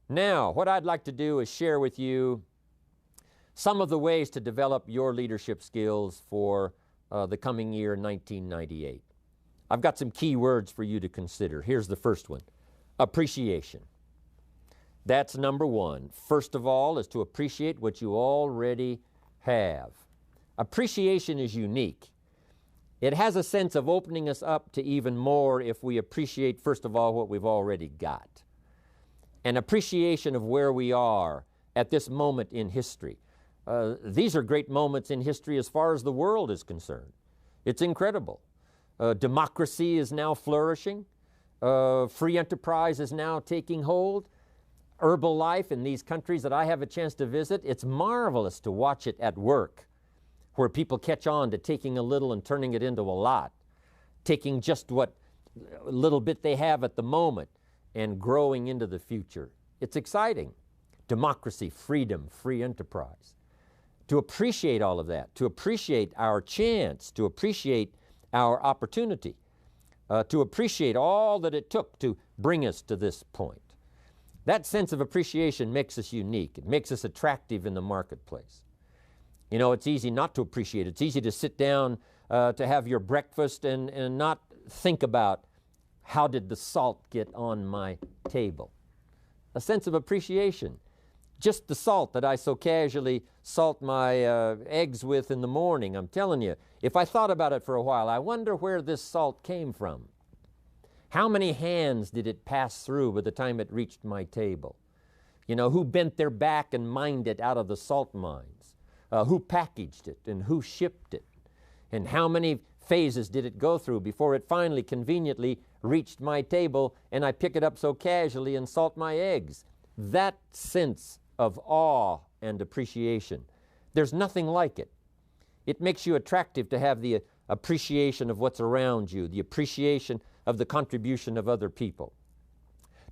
Now, what I'd like to do is share with you some of the ways to develop your leadership skills for the coming year 1998. I've got some key words for you to consider. Here's the first one: appreciation. That's number one. First of all is to appreciate what you already have. Appreciation is unique. It has a sense of opening us up to even more if we appreciate, first of all, what we've already got. An appreciation of where we are at this moment in history. These are great moments in history as far as the world is concerned. It's incredible. Democracy is now flourishing. Free enterprise is now taking hold. Herbal life in these countries that I have a chance to visit, it's marvelous to watch it at work, where people catch on to taking a little and turning it into a lot, taking just what little bit they have at the moment and growing into the future. It's exciting. Democracy, freedom, free enterprise. To appreciate all of that, to appreciate our chance, to appreciate our opportunity, to appreciate all that it took to bring us to this point. That sense of appreciation makes us unique. It makes us attractive in the marketplace. You know, it's easy not to appreciate it. It's easy to sit down to have your breakfast and not think about how did the salt get on my table. A sense of appreciation. Just the salt that I so casually salt my eggs with in the morning. I'm telling you, if I thought about it for a while, I wonder where this salt came from. How many hands did it pass through by the time it reached my table? You know, who bent their back and mined it out of the salt mines? Who packaged it and who shipped it? And how many phases did it go through before it finally conveniently reached my table and I pick it up so casually and salt my eggs? That sense of awe and appreciation, there's nothing like it. It makes you attractive to have the appreciation of what's around you, the appreciation of the contribution of other people,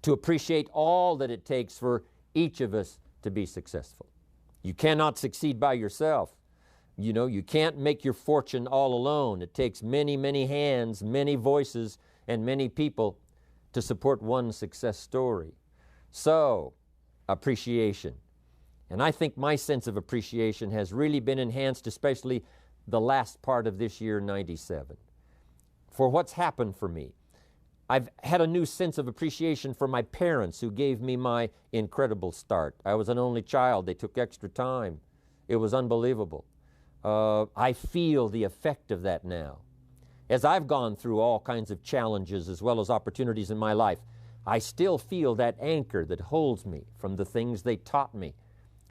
to appreciate all that it takes for each of us to be successful. You cannot succeed by yourself. You know, you can't make your fortune all alone. It takes many, many hands, many voices, and many people to support one success story. So, appreciation. And I think my sense of appreciation has really been enhanced, especially the last part of this year, 97, for what's happened for me. I've had a new sense of appreciation for my parents who gave me my incredible start. I was an only child. They took extra time. It was unbelievable. I feel the effect of that now. As I've gone through all kinds of challenges as well as opportunities in my life, I still feel that anchor that holds me from the things they taught me,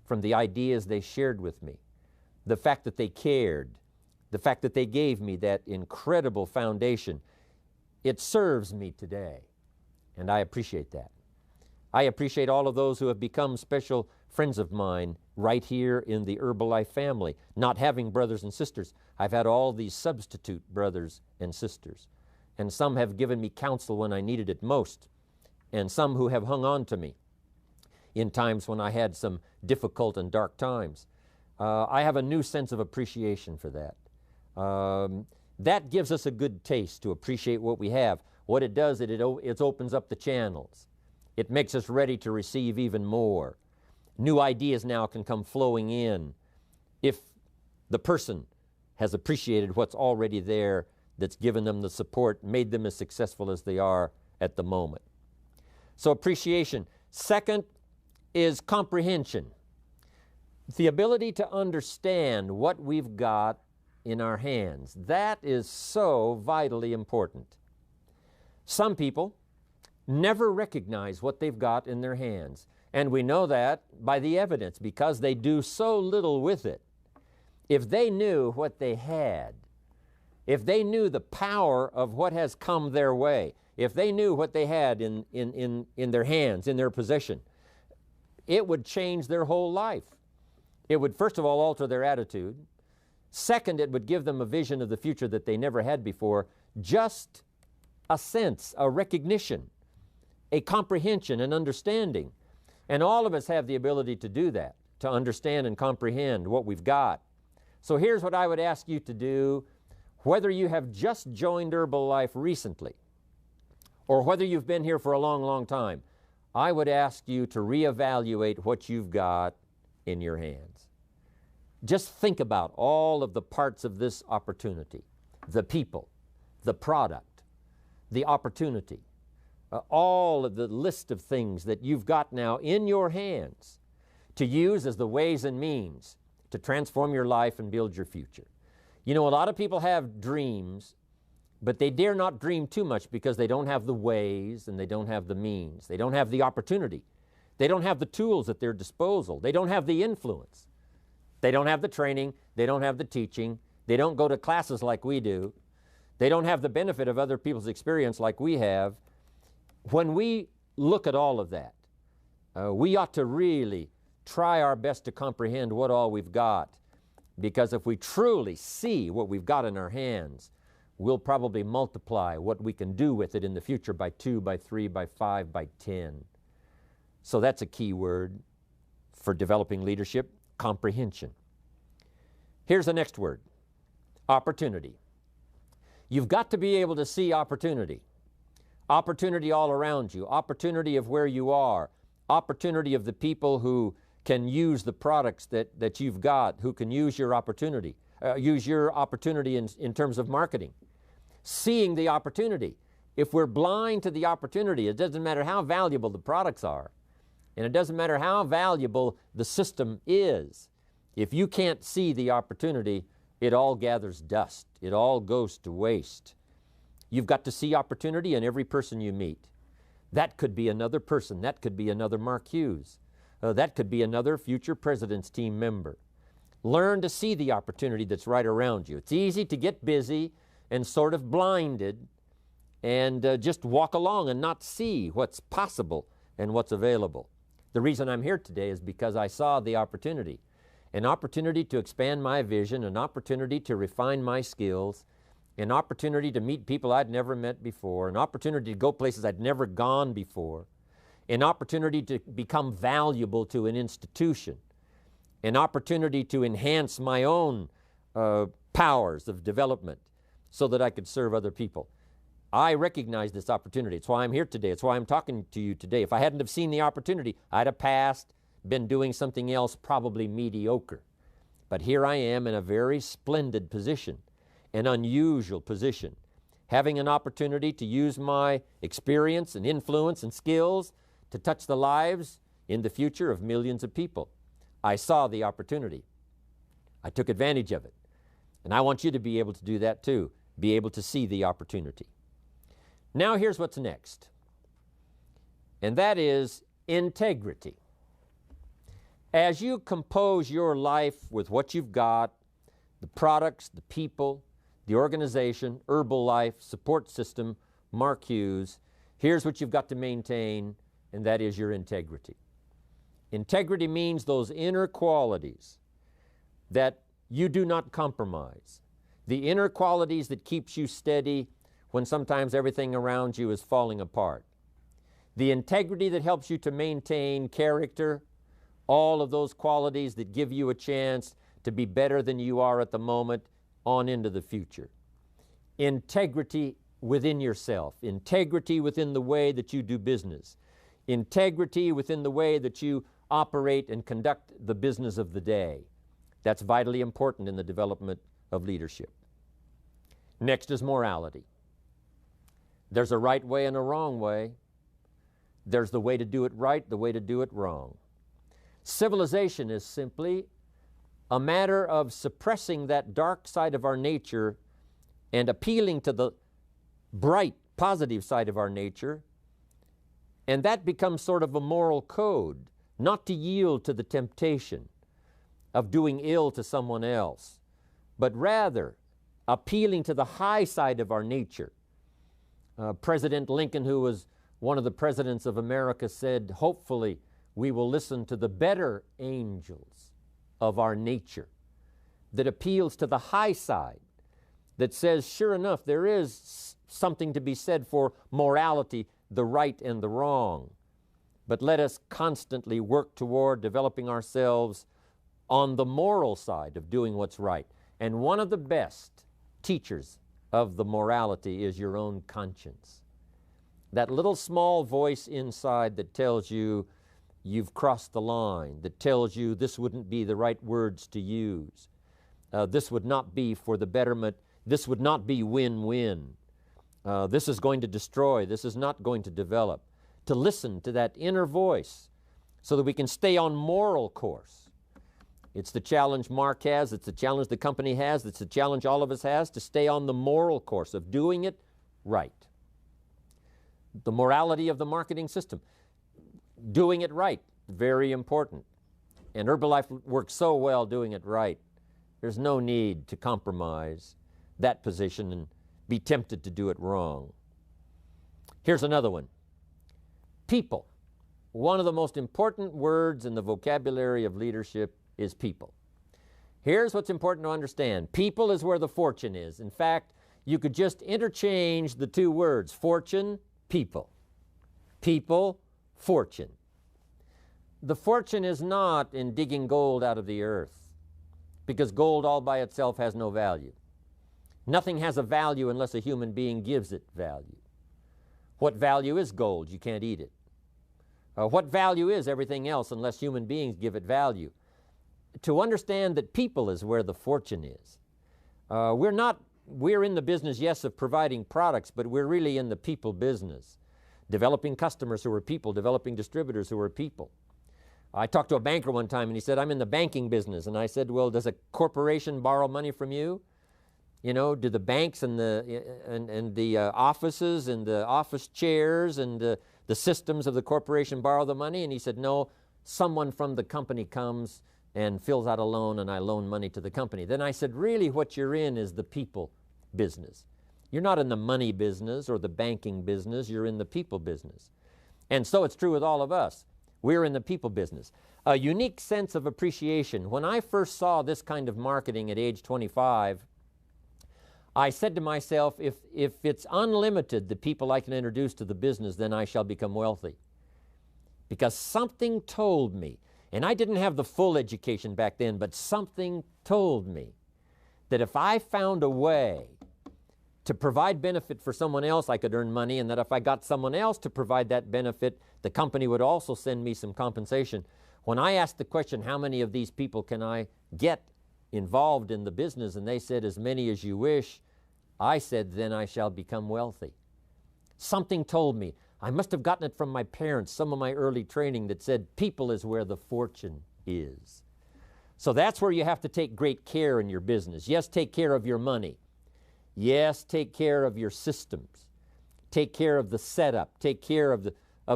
from the ideas they shared with me, the fact that they cared, the fact that they gave me that incredible foundation. It serves me today, and I appreciate that. I appreciate all of those who have become special friends of mine right here in the Herbalife family. Not having brothers and sisters, I've had all these substitute brothers and sisters, and some have given me counsel when I needed it most, and some who have hung on to me in times when I had some difficult and dark times. I have a new sense of appreciation for that. That gives us a good taste to appreciate what we have. What it does, it opens up the channels. It makes us ready to receive even more. New ideas now can come flowing in if the person has appreciated what's already there, that's given them the support, made them as successful as they are at the moment. So appreciation. Second is comprehension. The ability to understand what we've got in our hands. That is so vitally important. Some people never recognize what they've got in their hands. And we know that by the evidence because they do so little with it. If they knew what they had, if they knew the power of what has come their way, if they knew what they had in their hands, in their possession, it would change their whole life. It would, first of all, alter their attitude. Second, it would give them a vision of the future that they never had before, just a sense, a recognition, a comprehension, an understanding. And all of us have the ability to do that, to understand and comprehend what we've got. So here's what I would ask you to do, whether you have just joined Herbalife recently, or whether you've been here for a long, long time. I would ask you to reevaluate what you've got in your hands. Just think about all of the parts of this opportunity, the people, the product, the opportunity, all of the list of things that you've got now in your hands to use as the ways and means to transform your life and build your future. You know, a lot of people have dreams, but they dare not dream too much because they don't have the ways and they don't have the means. They don't have the opportunity. They don't have the tools at their disposal. They don't have the influence. They don't have the training. They don't have the teaching. They don't go to classes like we do. They don't have the benefit of other people's experience like we have. When we look at all of that, we ought to really try our best to comprehend what all we've got, because if we truly see what we've got in our hands, we'll probably multiply what we can do with it in the future by 2, by 3, by 5, by 10. So that's a key word for developing leadership: comprehension. Here's the next word: opportunity. You've got to be able to see opportunity. Opportunity all around you, opportunity of where you are, opportunity of the people who can use the products that you've got, who can use your opportunity, in terms of marketing. Seeing the opportunity. If we're blind to the opportunity, it doesn't matter how valuable the products are, and it doesn't matter how valuable the system is. If you can't see the opportunity, it all gathers dust. It all goes to waste. You've got to see opportunity in every person you meet. That could be another person. That could be another Mark Hughes. That could be another future president's team member. Learn to see the opportunity that's right around you. It's easy to get busy and sort of blinded and just walk along and not see what's possible and what's available. The reason I'm here today is because I saw the opportunity. An opportunity to expand my vision, an opportunity to refine my skills, an opportunity to meet people I'd never met before, an opportunity to go places I'd never gone before, an opportunity to become valuable to an institution, an opportunity to enhance my own powers of development so that I could serve other people. I recognize this opportunity. It's why I'm here today. It's why I'm talking to you today. If I hadn't have seen the opportunity, I'd have passed, been doing something else, probably mediocre. But here I am in a very splendid position, an unusual position, having an opportunity to use my experience and influence and skills to touch the lives in the future of millions of people. I saw the opportunity. I took advantage of it. And I want you to be able to do that too, be able to see the opportunity. Now here's what's next, and that is integrity. As you compose your life with what you've got, the products, the people, the organization, Herbalife, support system, Mark Hughes, here's what you've got to maintain, and that is your integrity. Integrity means those inner qualities that you do not compromise, the inner qualities that keeps you steady when sometimes everything around you is falling apart, the integrity that helps you to maintain character, all of those qualities that give you a chance to be better than you are at the moment on into the future. Integrity within yourself, integrity within the way that you do business, integrity within the way that you operate and conduct the business of the day. That's vitally important in the development of leadership. Next is morality. There's a right way and a wrong way. There's the way to do it right, the way to do it wrong. Civilization is simply a matter of suppressing that dark side of our nature and appealing to the bright, positive side of our nature. And that becomes sort of a moral code, not to yield to the temptation of doing ill to someone else, but rather appealing to the high side of our nature. President Lincoln, who was one of the presidents of America, said, hopefully we will listen to the better angels of our nature, that appeals to the high side, that says, sure enough, there is something to be said for morality, the right and the wrong. But let us constantly work toward developing ourselves on the moral side of doing what's right. And one of the best teachers of the morality is your own conscience. That little small voice inside that tells you you've crossed the line, that tells you this wouldn't be the right words to use. This would not be for the betterment. This would not be win-win. This is going to destroy. This is not going to develop. To listen to that inner voice so that we can stay on moral course. It's the challenge Mark has. It's the challenge the company has. It's the challenge all of us has, to stay on the moral course of doing it right. The morality of the marketing system. Doing it right, very important. And Herbalife works so well doing it right. There's no need to compromise that position and be tempted to do it wrong. Here's another one. People. One of the most important words in the vocabulary of leadership is people. Here's what's important to understand. People is where the fortune is. In fact, you could just interchange the two words, fortune, people. People, fortune. The fortune is not in digging gold out of the earth, because gold all by itself has no value. Nothing has a value unless a human being gives it value. What value is gold? You can't eat it. What value is everything else unless human beings give it value? To understand that people is where the fortune is. We're in the business, yes, of providing products, but we're really in the people business. Developing customers who are people, developing distributors who are people. I talked to a banker one time and he said, I'm in the banking business. And I said, well, does a corporation borrow money from you? You know, do the banks and the offices and the office chairs and the systems of the corporation borrow the money? And he said, no, someone from the company comes and fills out a loan and I loan money to the company. Then I said, really what you're in is the people business. You're not in the money business or the banking business, you're in the people business. And so it's true with all of us. We're in the people business. A unique sense of appreciation. When I first saw this kind of marketing at age 25, I said to myself, if it's unlimited, the people I can introduce to the business, then I shall become wealthy. Because something told me, and I didn't have the full education back then, but something told me that if I found a way to provide benefit for someone else, I could earn money, and that if I got someone else to provide that benefit, the company would also send me some compensation. When I asked the question, how many of these people can I get involved in the business, and they said, as many as you wish, I said, then I shall become wealthy. Something told me. I must have gotten it from my parents, some of my early training that said, people is where the fortune is. So that's where you have to take great care in your business. Yes, take care of your money. Yes, take care of your systems. Take care of the setup. Take care of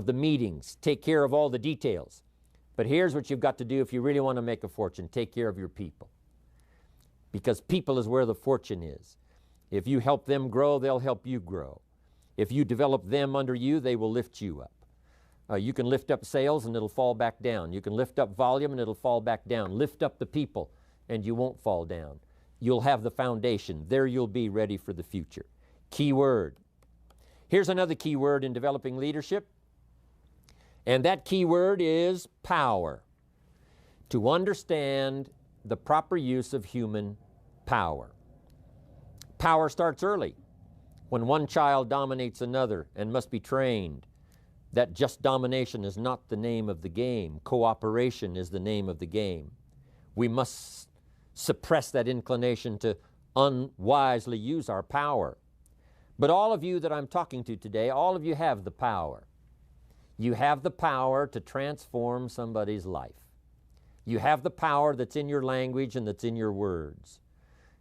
the meetings. Take care of all the details. But here's what you've got to do if you really want to make a fortune. Take care of your people. Because people is where the fortune is. If you help them grow, they'll help you grow. If you develop them under you, they will lift you up. You can lift up sales and it'll fall back down. You can lift up volume and it'll fall back down. Lift up the people and you won't fall down. You'll have the foundation. There you'll be ready for the future. Key word. Here's another key word in developing leadership. And that key word is power. To understand the proper use of human power. Power starts early. When one child dominates another and must be trained, that just domination is not the name of the game. Cooperation is the name of the game. We must suppress that inclination to unwisely use our power. But all of you that I'm talking to today, all of you have the power. You have the power to transform somebody's life. You have the power that's in your language and that's in your words.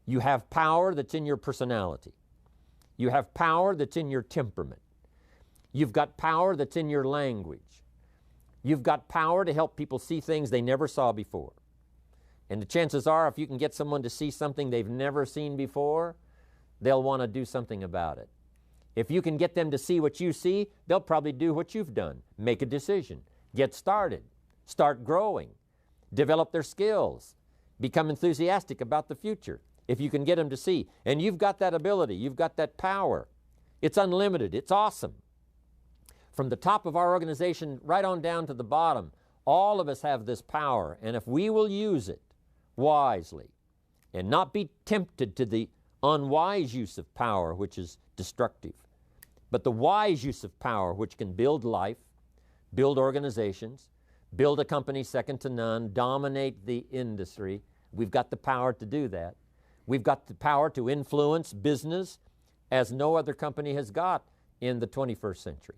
You have power that's in your personality. You have power that's in your temperament. You've got power that's in your language. You've got power to help people see things they never saw before. And the chances are, if you can get someone to see something they've never seen before, they'll want to do something about it. If you can get them to see what you see, they'll probably do what you've done. Make a decision. Get started. Start growing. Develop their skills. Become enthusiastic about the future. If you can get them to see. And you've got that ability. You've got that power. It's unlimited. It's awesome. From the top of our organization right on down to the bottom, all of us have this power. And if we will use it wisely and not be tempted to the unwise use of power, which is destructive, but the wise use of power, which can build life, build organizations, build a company second to none, dominate the industry. We've got the power to do that. We've got the power to influence business as no other company has got in the 21st century.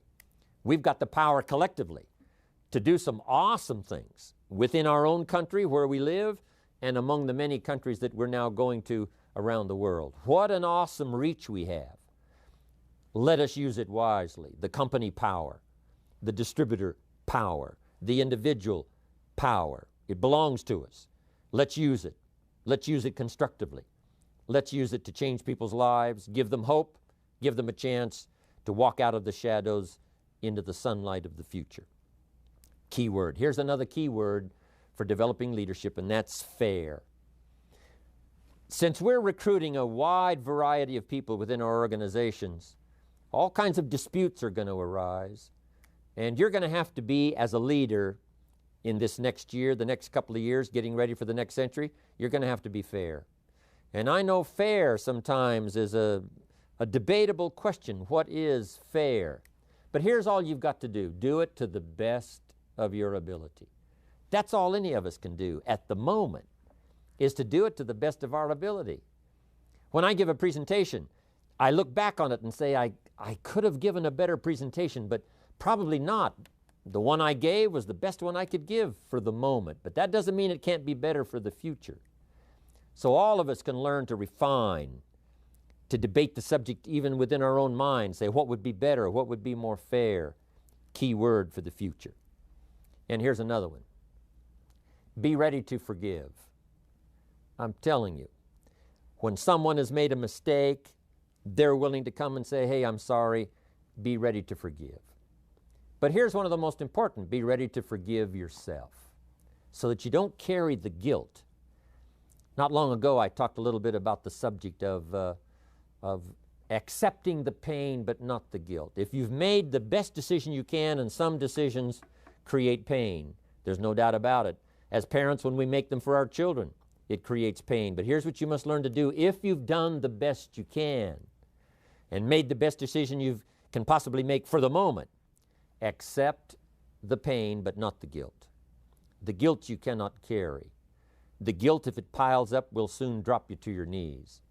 We've got the power collectively to do some awesome things within our own country where we live and among the many countries that we're now going to around the world. What an awesome reach we have. Let us use it wisely. The company power, the distributor power, the individual power. It belongs to us. Let's use it. Let's use it constructively. Let's use it to change people's lives, give them hope, give them a chance to walk out of the shadows into the sunlight of the future. Key word. Here's another key word for developing leadership, and that's fair. Since we're recruiting a wide variety of people within our organizations, all kinds of disputes are going to arise, and you're going to have to be, as a leader in this next year, the next couple of years, getting ready for the next century, you're going to have to be fair. And I know fair sometimes is a debatable question. What is fair? But here's all you've got to do. Do it to the best of your ability. That's all any of us can do at the moment, is to do it to the best of our ability. When I give a presentation, I look back on it and say, I could have given a better presentation, but probably not. The one I gave was the best one I could give for the moment, but that doesn't mean it can't be better for the future. So all of us can learn to refine, to debate the subject even within our own mind, say what would be better, what would be more fair. Key word for the future. And here's another one. Be ready to forgive. I'm telling you, when someone has made a mistake, they're willing to come and say, hey, I'm sorry. Be ready to forgive. But here's one of the most important. Be ready to forgive yourself so that you don't carry the guilt. Not long ago, I talked a little bit about the subject of accepting the pain but not the guilt. If you've made the best decision you can, and some decisions create pain, there's no doubt about it. As parents, when we make them for our children, it creates pain. But here's what you must learn to do. If you've done the best you can and made the best decision you can possibly make for the moment, accept the pain but not the guilt. The guilt you cannot carry. The guilt, if it piles up, will soon drop you to your knees.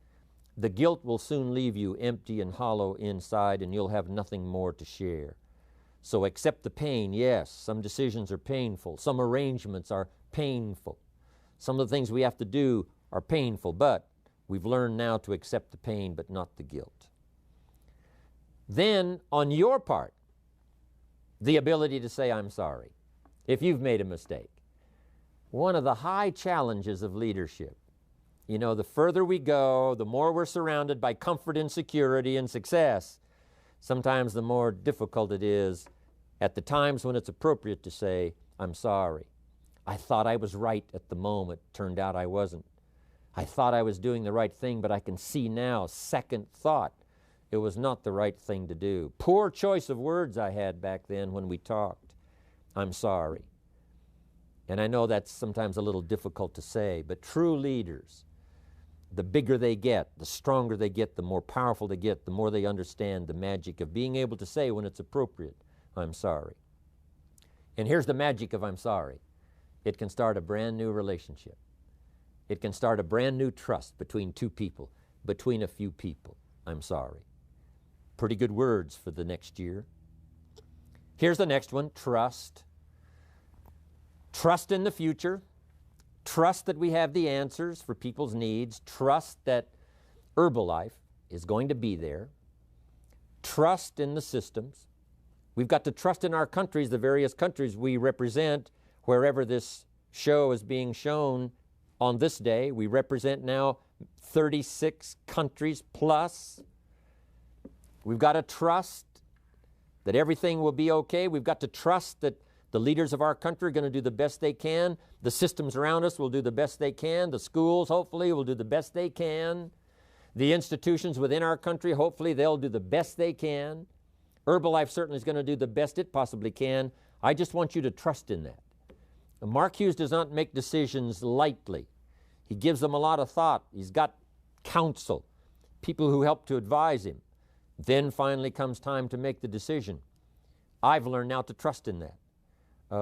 The guilt will soon leave you empty and hollow inside, and you'll have nothing more to share. So accept the pain. Yes, some decisions are painful. Some arrangements are painful. Some of the things we have to do are painful, but we've learned now to accept the pain but not the guilt. Then, on your part, the ability to say, I'm sorry, if you've made a mistake. One of the high challenges of leadership. You know, the further we go, the more we're surrounded by comfort and security and success, sometimes the more difficult it is at the times when it's appropriate to say, I'm sorry. I thought I was right at the moment. Turned out I wasn't. I thought I was doing the right thing, but I can see now, second thought, it was not the right thing to do. Poor choice of words I had back then when we talked. I'm sorry. And I know that's sometimes a little difficult to say, but true leaders, the bigger they get, the stronger they get, the more powerful they get, the more they understand the magic of being able to say when it's appropriate, I'm sorry. And here's the magic of I'm sorry. It can start a brand new relationship. It can start a brand new trust between two people, between a few people. I'm sorry. Pretty good words for the next year. Here's the next one, trust. Trust in the future. Trust that we have the answers for people's needs. Trust that Herbalife is going to be there. Trust in the systems. We've got to trust in our countries, the various countries we represent, wherever this show is being shown on this day. We represent now 36 countries plus. We've got to trust that everything will be okay. We've got to trust that the leaders of our country are going to do the best they can. The systems around us will do the best they can. The schools, hopefully, will do the best they can. The institutions within our country, hopefully, they'll do the best they can. Herbalife certainly is going to do the best it possibly can. I just want you to trust in that. Mark Hughes does not make decisions lightly. He gives them a lot of thought. He's got counsel, people who help to advise him. Then finally comes time to make the decision. I've learned now to trust in that.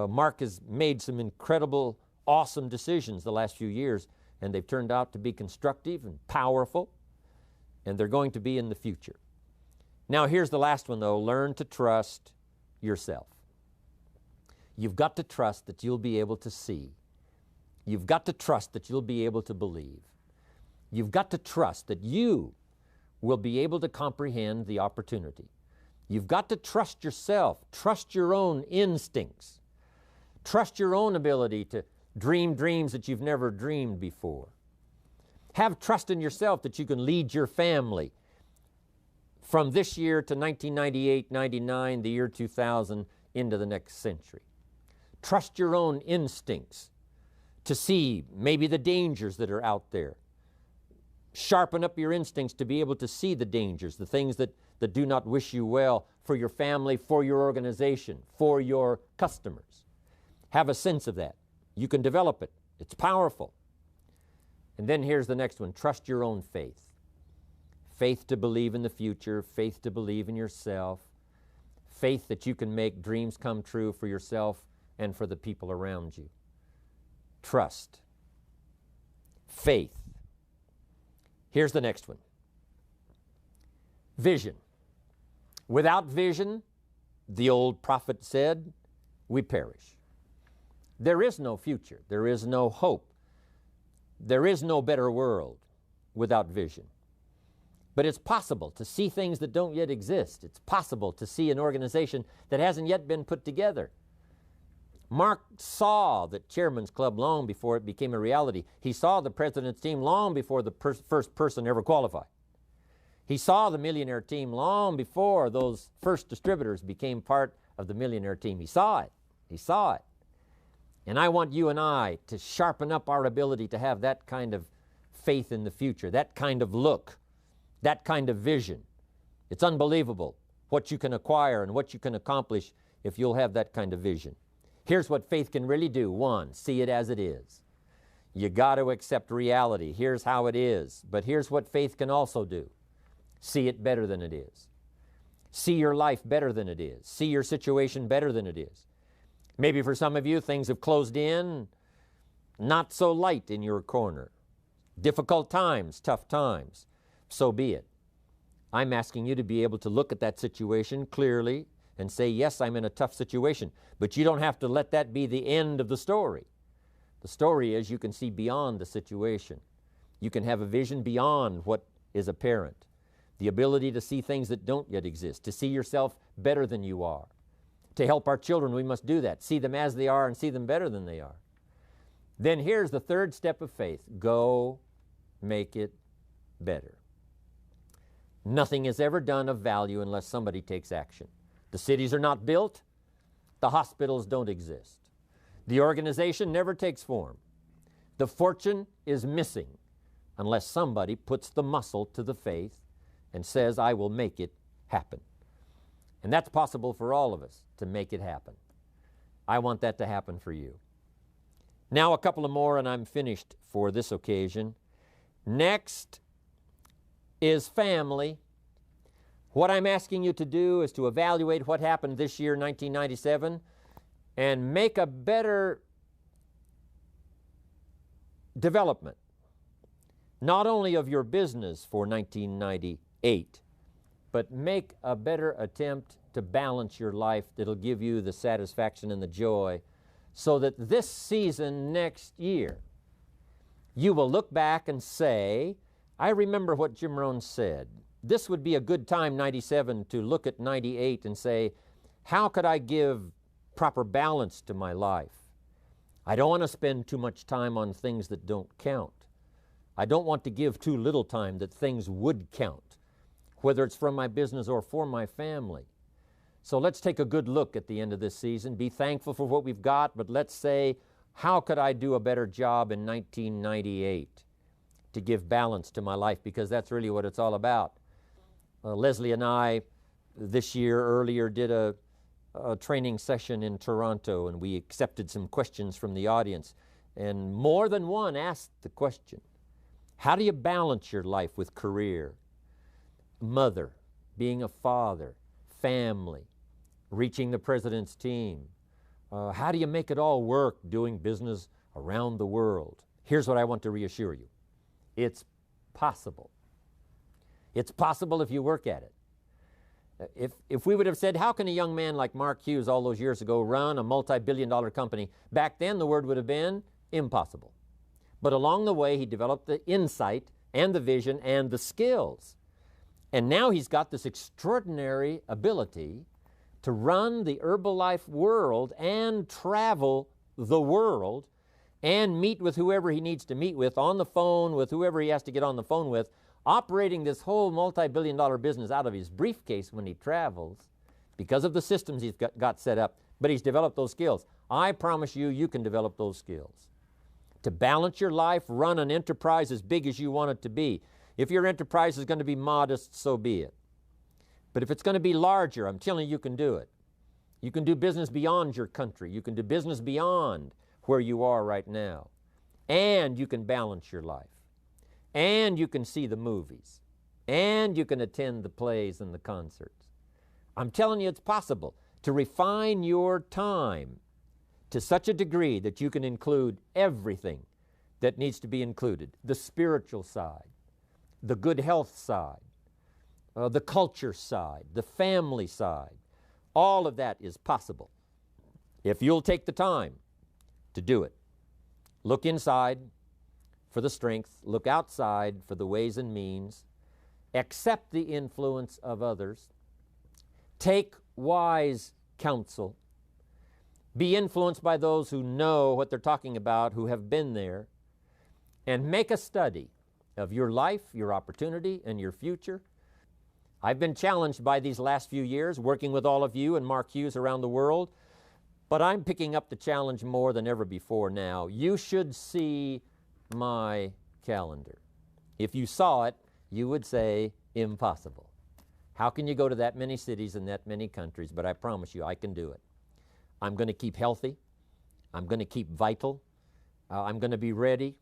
Mark has made some incredible, awesome decisions the last few years, and they've turned out to be constructive and powerful, and they're going to be in the future. Now here's the last one though, learn to trust yourself. You've got to trust that you'll be able to see. You've got to trust that you'll be able to believe. You've got to trust that you will be able to comprehend the opportunity. You've got to trust yourself, trust your own instincts, trust your own ability to dream dreams that you've never dreamed before. Have trust in yourself that you can lead your family from this year to 1998, 99, the year 2000, into the next century. Trust your own instincts to see maybe the dangers that are out there. Sharpen up your instincts to be able to see the dangers, the things that do not wish you well for your family, for your organization, for your customers. Have a sense of that. You can develop it. It's powerful. And then here's the next one. Trust your own faith. Faith to believe in the future, faith to believe in yourself, faith that you can make dreams come true for yourself and for the people around you. Trust. Faith. Here's the next one. Vision. Without vision, the old prophet said, we perish. There is no future. There is no hope. There is no better world without vision. But it's possible to see things that don't yet exist. It's possible to see an organization that hasn't yet been put together. Mark saw the Chairman's Club long before it became a reality. He saw the President's team long before the first person ever qualified. He saw the Millionaire team long before those first distributors became part of the Millionaire team. He saw it. He saw it. And I want you and I to sharpen up our ability to have that kind of faith in the future, that kind of look, that kind of vision. It's unbelievable what you can acquire and what you can accomplish if you'll have that kind of vision. Here's what faith can really do. One, see it as it is. You got to accept reality. Here's how it is. But here's what faith can also do. See it better than it is. See your life better than it is. See your situation better than it is. Maybe for some of you, things have closed in, not so light in your corner. Difficult times, tough times. So be it. I'm asking you to be able to look at that situation clearly and say, yes, I'm in a tough situation. But you don't have to let that be the end of the story. The story is you can see beyond the situation. You can have a vision beyond what is apparent. The ability to see things that don't yet exist, to see yourself better than you are. To help our children, we must do that. See them as they are and see them better than they are. Then here's the third step of faith. Go make it better. Nothing is ever done of value unless somebody takes action. The cities are not built. The hospitals don't exist. The organization never takes form. The fortune is missing unless somebody puts the muscle to the faith and says, I will make it happen. And that's possible for all of us to make it happen. I want that to happen for you. Now a couple of more and I'm finished for this occasion. Next is family. What I'm asking you to do is to evaluate what happened this year, 1997, and make a better development, not only of your business for 1998, but make a better attempt to balance your life that'll give you the satisfaction and the joy so that this season next year, you will look back and say, I remember what Jimrohn said. This would be a good time, 97, to look at 98 and say, how could I give proper balance to my life? I don't want to spend too much time on things that don't count. I don't want to give too little time that things would count, whether it's from my business or for my family. So let's take a good look at the end of this season. Be thankful for what we've got, but let's say, how could I do a better job in 1998 to give balance to my life? Because that's really what it's all about. Leslie and I, this year earlier, did a training session in Toronto, and we accepted some questions from the audience. And more than one asked the question, how do you balance your life with career, mother, being a father, family, reaching the president's team. How do you make it all work doing business around the world? Here's what I want to reassure you. It's possible. It's possible if you work at it. If we would have said, how can a young man like Mark Hughes all those years ago run a multi-billion-dollar company? Back then the word would have been impossible. But along the way he developed the insight and the vision and the skills. And now he's got this extraordinary ability to run the Herbalife world and travel the world and meet with whoever he needs to meet with, on the phone with whoever he has to get on the phone with, operating this whole multi-billion-dollar business out of his briefcase when he travels because of the systems he's got set up. But he's developed those skills. I promise you, you can develop those skills. To balance your life, run an enterprise as big as you want it to be. If your enterprise is going to be modest, so be it. But if it's going to be larger, I'm telling you, you can do it. You can do business beyond your country. You can do business beyond where you are right now. And you can balance your life. And you can see the movies. And you can attend the plays and the concerts. I'm telling you, it's possible to refine your time to such a degree that you can include everything that needs to be included. The spiritual side, the good health side, the culture side, the family side. All of that is possible if you'll take the time to do it. Look inside for the strength. Look outside for the ways and means. Accept the influence of others. Take wise counsel. Be influenced by those who know what they're talking about, who have been there. And make a study of your life, your opportunity, and your future. I've been challenged by these last few years working with all of you and Mark Hughes around the world, but I'm picking up the challenge more than ever before now. You should see my calendar. If you saw it, you would say, impossible. How can you go to that many cities and that many countries? But I promise you, I can do it. I'm going to keep healthy. I'm going to keep vital. I'm going to be ready.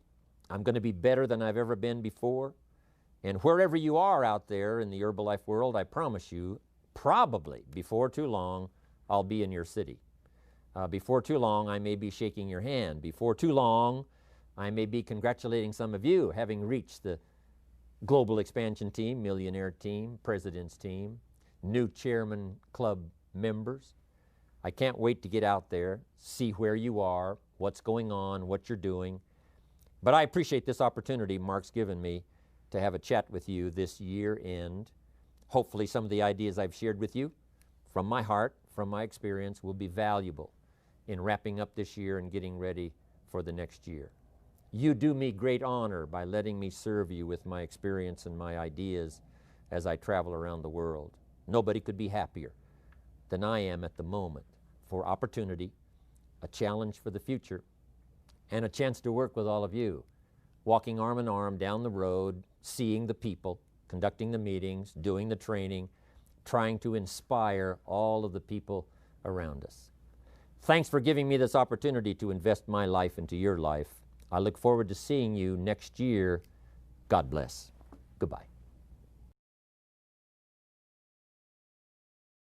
I'm going to be better than I've ever been before. And wherever you are out there in the Herbalife world, I promise you, probably before too long, I'll be in your city. Before too long, I may be shaking your hand. Before too long, I may be congratulating some of you having reached the global expansion team, millionaire team, president's team, new chairman club members. I can't wait to get out there, see where you are, what's going on, what you're doing. But I appreciate this opportunity Mark's given me to have a chat with you this year end. Hopefully some of the ideas I've shared with you from my heart, from my experience, will be valuable in wrapping up this year and getting ready for the next year. You do me great honor by letting me serve you with my experience and my ideas as I travel around the world. Nobody could be happier than I am at the moment for opportunity, a challenge for the future, and a chance to work with all of you, walking arm in arm down the road, seeing the people, conducting the meetings, doing the training, trying to inspire all of the people around us. Thanks for giving me this opportunity to invest my life into your life. I look forward to seeing you next year. God bless. Goodbye.